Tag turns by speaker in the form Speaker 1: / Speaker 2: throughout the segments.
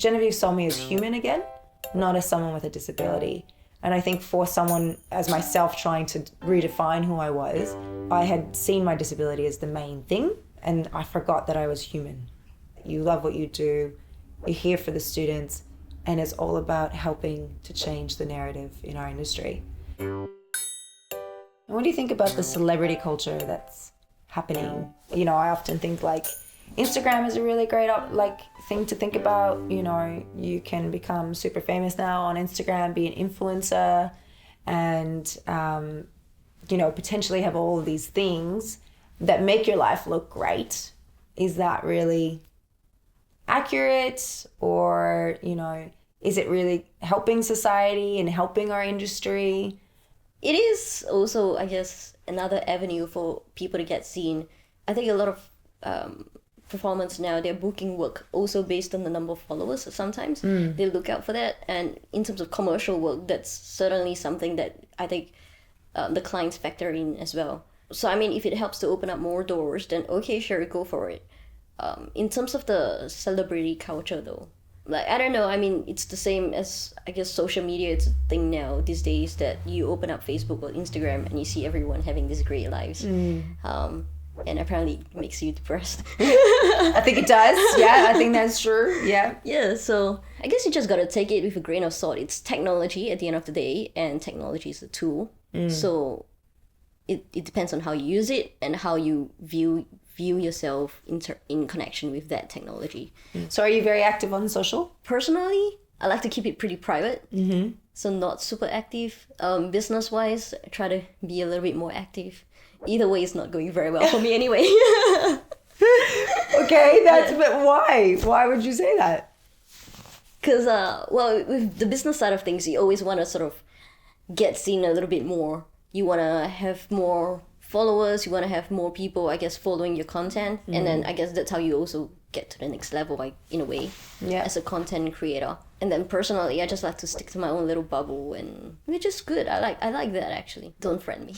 Speaker 1: Genevieve saw me as human again, not as someone with a disability. And I think for someone as myself trying to redefine who I was, I had seen my disability as the main thing, and I forgot that I was human. You love what you do, you're here for the students, and it's all about helping to change the narrative in our industry. And what do you think about the celebrity culture that's happening? You know, I often think like Instagram is a really great thing to think about. You know, you can become super famous now on Instagram, be an influencer, and you know, potentially have all of these things that make your life look great. Is that really accurate? Or, you know, is it really helping society and helping our industry?
Speaker 2: It is also, I guess, another avenue for people to get seen. I think a lot of performance now, they're booking work also based on the number of followers. Sometimes they look out for that. And in terms of commercial work, that's certainly something that I think the clients factor in as well. So, I mean, if it helps to open up more doors, then okay, sure, go for it. In terms of the celebrity culture, though, like, I don't know, I mean, it's the same as, I guess, social media. It's a thing now these days that you open up Facebook or Instagram and you see everyone having these great lives. And apparently it makes you depressed.
Speaker 1: I think it does. Yeah, I think that's true. Yeah.
Speaker 2: Yeah, so I guess you just gotta take it with a grain of salt. It's technology at the end of the day, and technology is a tool. So it depends on how you use it and how you view yourself in connection with that technology.
Speaker 1: So are you very active on social?
Speaker 2: Personally, I like to keep it pretty private. So not super active. Business-wise, I try to be a little bit more active. Either way, it's not going very well for me anyway.
Speaker 1: Okay, but why? Why would you say that?
Speaker 2: Because, well, with the business side of things, you always want to sort of get seen a little bit more. You want to have more followers, you want to have more people, I guess, following your content. And then I guess that's how you also get to the next level, like, in a way, as a content creator. And then personally, I just like to stick to my own little bubble, and which is good. I like that, actually. Don't friend me.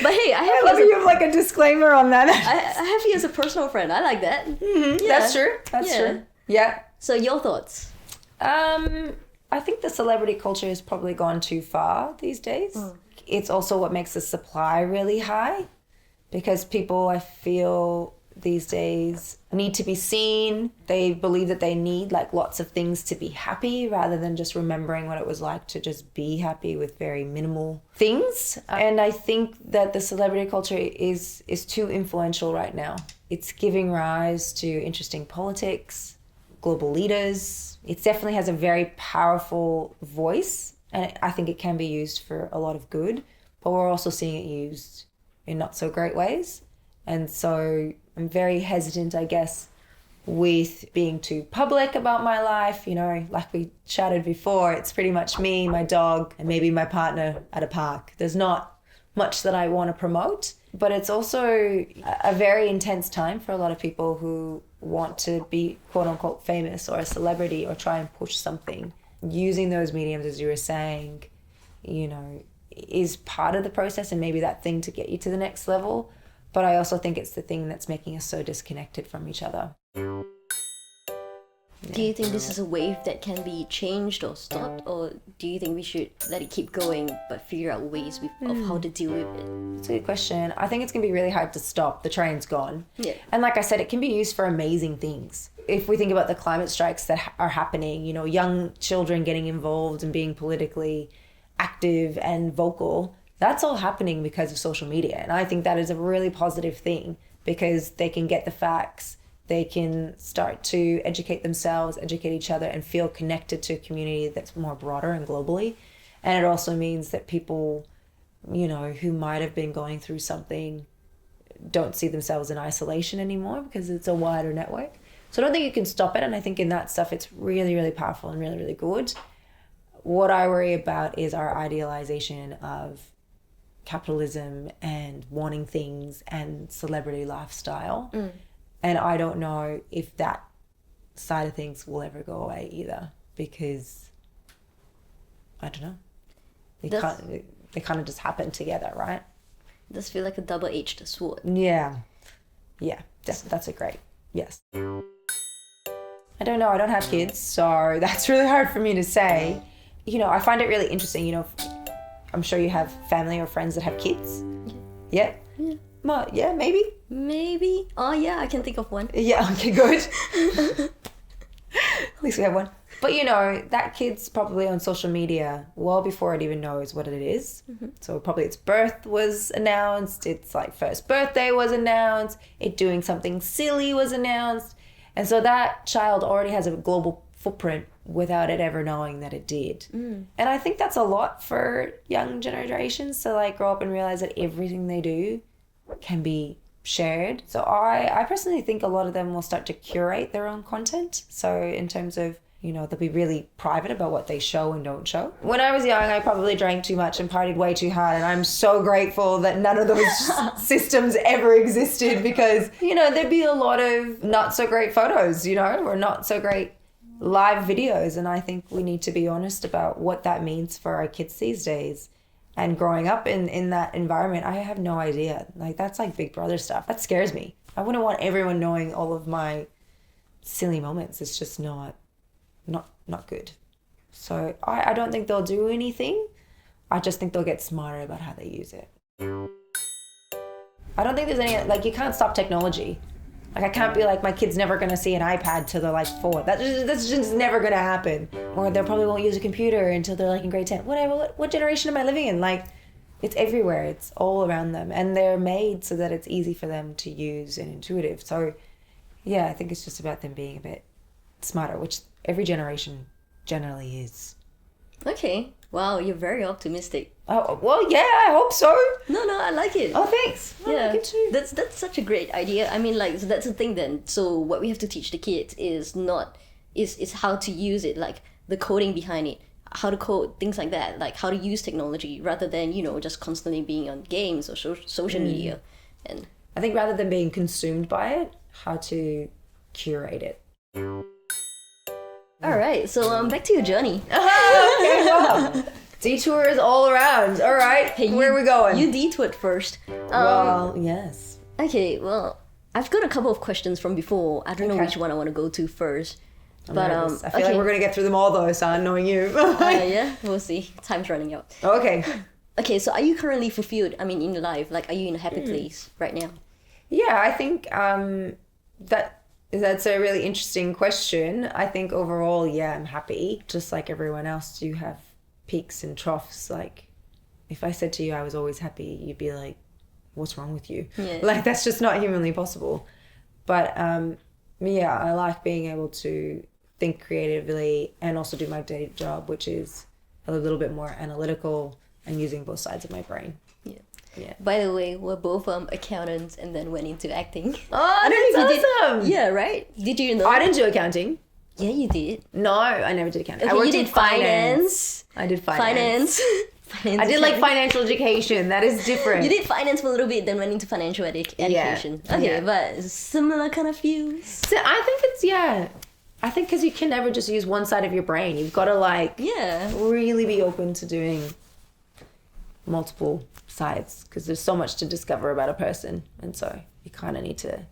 Speaker 2: But hey, I love
Speaker 1: you have like a disclaimer on that.
Speaker 2: I have you as a personal friend. I like that. Yeah.
Speaker 1: That's true. That's true. Yeah.
Speaker 2: So your thoughts?
Speaker 1: I think the celebrity culture has probably gone too far these days. It's also what makes the supply really high, because people, I feel, these days need to be seen. They believe that they need like lots of things to be happy, rather than just remembering what it was like to just be happy with very minimal things. And I think that the celebrity culture is too influential right now. It's giving rise to interesting politics, global leaders. It definitely has a very powerful voice, and I think it can be used for a lot of good, but we're also seeing it used in not so great ways. And so I'm very hesitant, I guess, with being too public about my life. You know, like we chatted before, it's pretty much me, my dog, and maybe my partner at a park. There's not much that I want to promote, but it's also a very intense time for a lot of people who want to be quote unquote famous or a celebrity or try and push something. Using those mediums, as you were saying, you know, is part of the process, and maybe that thing to get you to the next level. But I also think it's the thing that's making us so disconnected from each other.
Speaker 2: Do you think this is a wave that can be changed or stopped? Or do you think we should let it keep going but figure out ways of how to deal with it?
Speaker 1: That's a good question. I think it's going to be really hard to stop. The train's gone.
Speaker 2: Yeah.
Speaker 1: And like I said, it can be used for amazing things. If we think about the climate strikes that are happening, you know, young children getting involved and being politically active and vocal, that's all happening because of social media. And I think that is a really positive thing, because they can get the facts, they can start to educate themselves, educate each other, and feel connected to a community that's more broader and globally. And it also means that people, you know, who might have been going through something don't see themselves in isolation anymore, because it's a wider network. So I don't think you can stop it. And I think in that stuff, it's really, really powerful and really, really good. What I worry about is our idealization of capitalism and wanting things and celebrity lifestyle. And I don't know if that side of things will ever go away either, because I don't know. They kind of just happen together, right?
Speaker 2: It does feel like a double-edged sword.
Speaker 1: Yeah. Yeah, that's a great, yes. I don't know. I don't have kids, so that's really hard for me to say. You know, I find it really interesting. You know, I'm sure you have family or friends that have kids. Yeah?
Speaker 2: Yeah.
Speaker 1: Yeah, maybe.
Speaker 2: Maybe. Oh, yeah, I can think of one.
Speaker 1: Yeah, okay, good. At least we have one. But, you know, that kid's probably on social media well before it even knows what it is. So probably its birth was announced. Its, like, first birthday was announced. It doing something silly was announced. And so that child already has a global footprint without it ever knowing that it did. And I think that's a lot for young generations to, like, grow up and realize that everything they do can be shared. So I personally think a lot of them will start to curate their own content. So in terms of, you know, they'll be really private about what they show and don't show. When I was young, I probably drank too much and partied way too hard. And I'm so grateful that none of those systems ever existed, because, you know, there'd be a lot of not so great photos, you know, or not so great live videos. And I think we need to be honest about what that means for our kids these days. And growing up in that environment, I have no idea. Like, that's like Big Brother stuff. That scares me. I wouldn't want everyone knowing all of my silly moments. It's just not good. So I don't think they'll do anything. I just think they'll get smarter about how they use it. I don't think there's any, like, you can't stop technology. Like, I can't be like, my kid's never going to see an iPad till they're like 4. That's just never going to happen. Or they probably won't use a computer until they're like in grade 10. Whatever, what generation am I living in? Like, it's everywhere. It's all around them. And they're made so that it's easy for them to use and intuitive. So, yeah, I think it's just about them being a bit smarter, which every generation generally is.
Speaker 2: Okay. Wow, you're very optimistic.
Speaker 1: Oh, well, yeah, I hope so.
Speaker 2: No, I like it.
Speaker 1: Oh, thanks. I like it too.
Speaker 2: That's such a great idea. I mean, like, so that's the thing then. So what we have to teach the kids is how to use it, like the coding behind it, how to code, things like that, like how to use technology rather than, you know, just constantly being on games or social media. And
Speaker 1: I think rather than being consumed by it, how to curate it.
Speaker 2: All right, so back to your journey.
Speaker 1: Okay, wow. Detours all around. All right, hey, where are we going?
Speaker 2: You detoured first.
Speaker 1: Well, yes.
Speaker 2: Okay, well, I've got a couple of questions from before. I don't know which one I want to go to first. But
Speaker 1: I feel like we're gonna get through them all though, son, knowing you.
Speaker 2: Yeah, we'll see. Time's running out.
Speaker 1: Okay.
Speaker 2: Okay, so are you currently fulfilled? I mean, in your life, like, are you in a happy place right now?
Speaker 1: Yeah, I think that's a really interesting question. I think overall, yeah, I'm happy. Just like everyone else, you have peaks and troughs. Like, if I said to you I was always happy, you'd be like, what's wrong with you?
Speaker 2: Yeah.
Speaker 1: Like, that's just not humanly possible. But yeah, I like being able to think creatively and also do my day job, which is a little bit more analytical and using both sides of my brain. Yeah.
Speaker 2: By the way, we're both accountants and then went into acting.
Speaker 1: Oh, that's awesome!
Speaker 2: Yeah, right? Did you know?
Speaker 1: I didn't do accounting.
Speaker 2: Yeah, you did.
Speaker 1: No, I never did accounting.
Speaker 2: Okay,
Speaker 1: I worked
Speaker 2: you did
Speaker 1: in finance. I did finance.
Speaker 2: Finance
Speaker 1: I did like financial education. That is different.
Speaker 2: You did finance for a little bit, then went into financial education.
Speaker 1: Yeah.
Speaker 2: Okay, but similar kind of views.
Speaker 1: So I think it's, yeah. I think because you can never just use one side of your brain. You've got to really be open to doing multiple sides, because there's so much to discover about a person, and so you kind of need to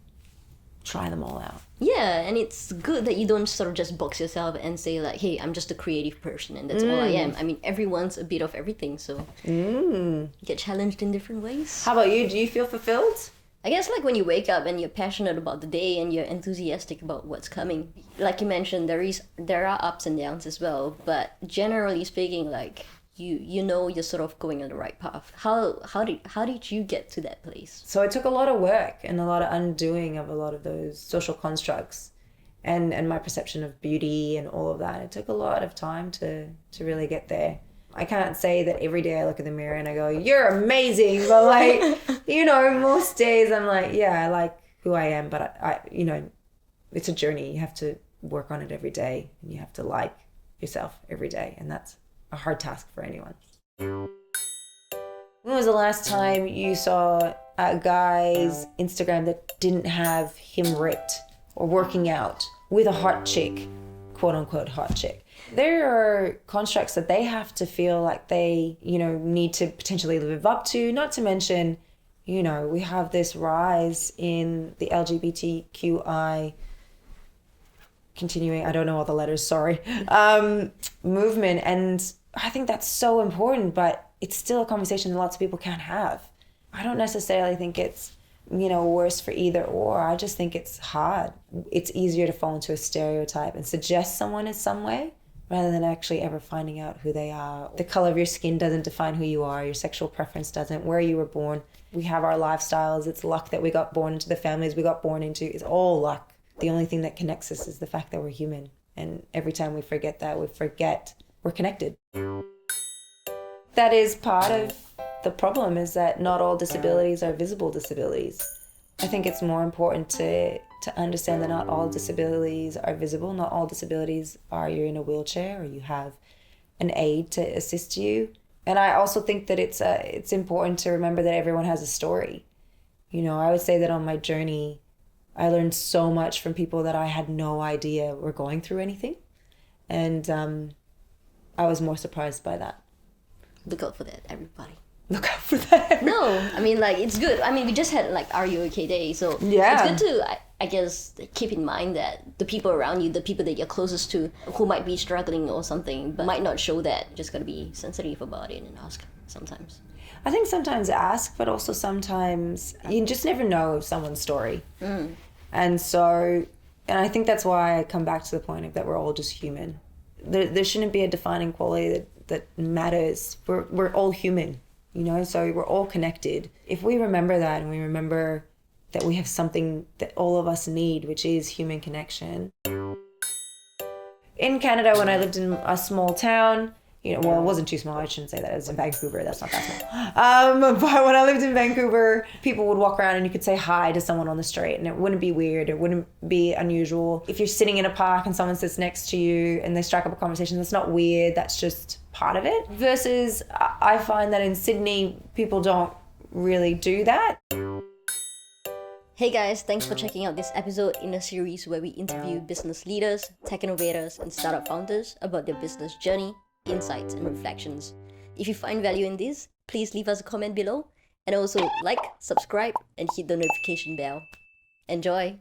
Speaker 1: try them all out.
Speaker 2: Yeah, and it's good that you don't sort of just box yourself and say like, hey, I'm just a creative person and that's all I am. I mean, everyone's a bit of everything, so get challenged in different ways.
Speaker 1: How about you? Do you feel fulfilled?
Speaker 2: I guess like when you wake up and you're passionate about the day and you're enthusiastic about what's coming. Like you mentioned, there are ups and downs as well, but generally speaking, like you know you're sort of going on the right path. How did you get to that place?
Speaker 1: So it took a lot of work and a lot of undoing of a lot of those social constructs and my perception of beauty and all of that. It took a lot of time to really get there. I can't say that every day I look in the mirror and I go, you're amazing, but like, you know, most days I'm like, yeah, I like who I am, but I you know, it's a journey. You have to work on it every day and you have to like yourself every day, and that's a hard task for anyone. When was the last time you saw a guy's Instagram that didn't have him ripped or working out with a hot chick, quote unquote hot chick? There are constructs that they have to feel like they, you know, need to potentially live up to, not to mention, you know, we have this rise in the LGBTQI continuing, I don't know all the letters, sorry, movement. And I think that's so important, but it's still a conversation that lots of people can't have. I don't necessarily think it's, worse for either or. I just think it's hard. It's easier to fall into a stereotype and suggest someone is some way rather than actually ever finding out who they are. The color of your skin doesn't define who you are. Your sexual preference doesn't. Where you were born. We have our lifestyles. It's luck that we got born into the families we got born into. It's all luck. The only thing that connects us is the fact that we're human. And every time we forget that, we forget we're connected. That is part of the problem, is that not all disabilities are visible disabilities. I think it's more important to understand that not all disabilities are visible. Not all disabilities are you're in a wheelchair or you have an aid to assist you. And I also think that it's important to remember that everyone has a story. I would say that on my journey, I learned so much from people that I had no idea were going through anything. And I was more surprised by that.
Speaker 2: Look out for that, everybody.
Speaker 1: Look out for that.
Speaker 2: No, I mean, it's good. I mean, we just had Are You Okay Day, so
Speaker 1: yeah.
Speaker 2: It's good to, I guess, keep in mind that the people around you, the people that you're closest to, who might be struggling or something, but might not show that. Just gotta be sensitive about it and ask sometimes.
Speaker 1: I think sometimes ask, but also sometimes you just never know someone's story. And I think that's why I come back to the point of that we're all just human. There shouldn't be a defining quality that matters. We're all human. So we're all connected. If we remember that and we remember that we have something that all of us need, which is human connection. In Canada, when I lived in a small town, it wasn't too small. I shouldn't say that. It was in Vancouver. That's not that small. But when I lived in Vancouver, people would walk around and you could say hi to someone on the street and it wouldn't be weird. It wouldn't be unusual. If you're sitting in a park and someone sits next to you and they strike up a conversation, that's not weird. That's just part of it. Versus I find that in Sydney, people don't really do that.
Speaker 2: Hey guys, thanks for checking out this episode in a series where we interview business leaders, tech innovators, and startup founders about their business journey, insights, and reflections. If you find value in this, please leave us a comment below, and also like, subscribe, and hit the notification bell. Enjoy!